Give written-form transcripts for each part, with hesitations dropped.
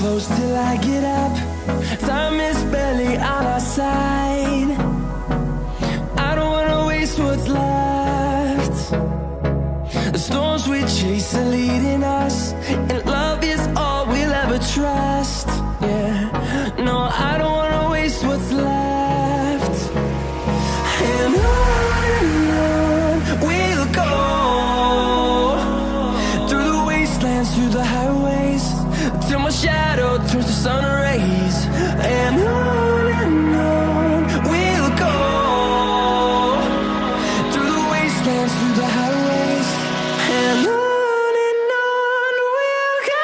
close till I get up. Time is barely on our side. I don't wanna waste what's left. The storms we chase are leading us, and love is all we'll ever trust. Yeah, no, I don't wanna waste what's left. And on we'll go, through the wastelands, through the highways, till my shadow turns to sun rays. And on we'll go, through the wastelands, through the highways, and on we'll go.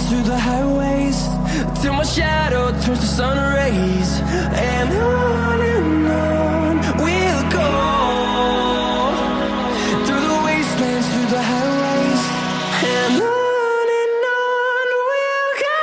Through the highways, till my shadow turns to sun rays. And on we'll go, through the wastelands, through the highways, and on we'll go.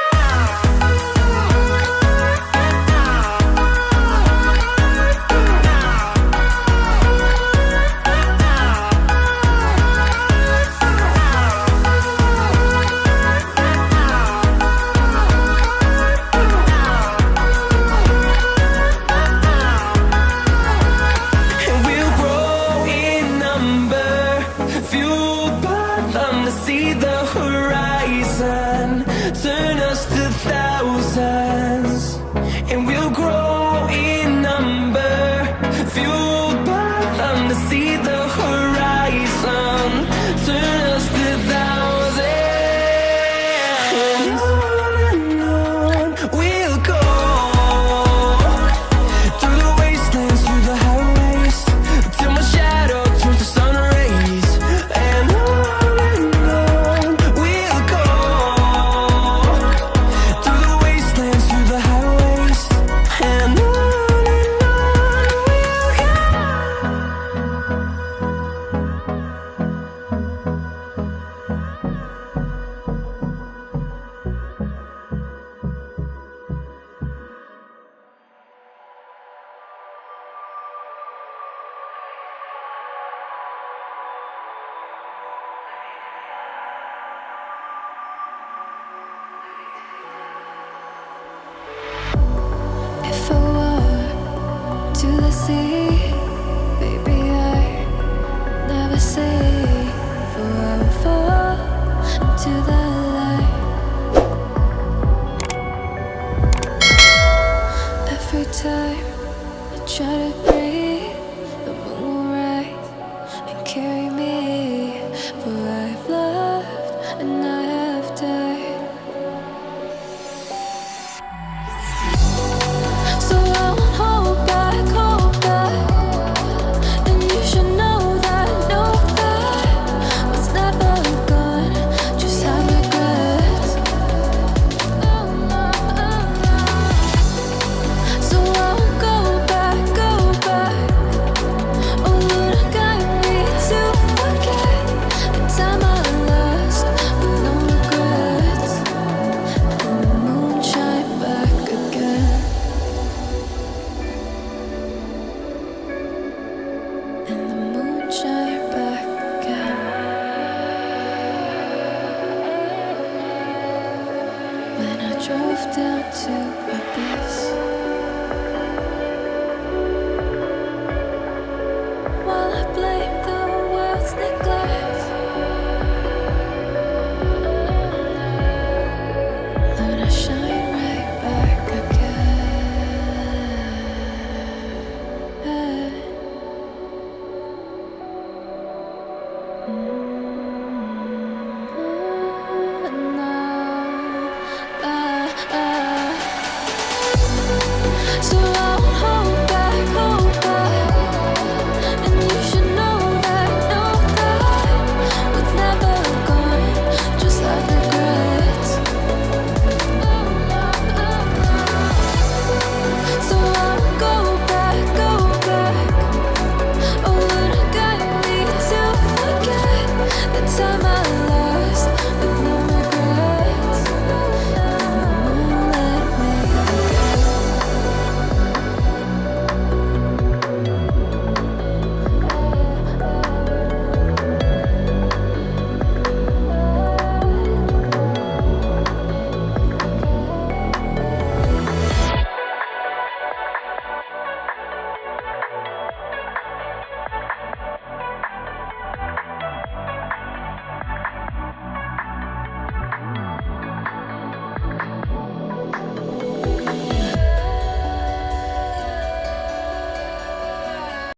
See the horizon turn us to thousands, and we'll grow in number, fueled by them. To see the horizon turn us to thousands, and on we'll go, through the wastelands, through the highways, till my shadow turns to sun rays. And to the sea, baby, I never say, for I will fall into the light. Every time I try to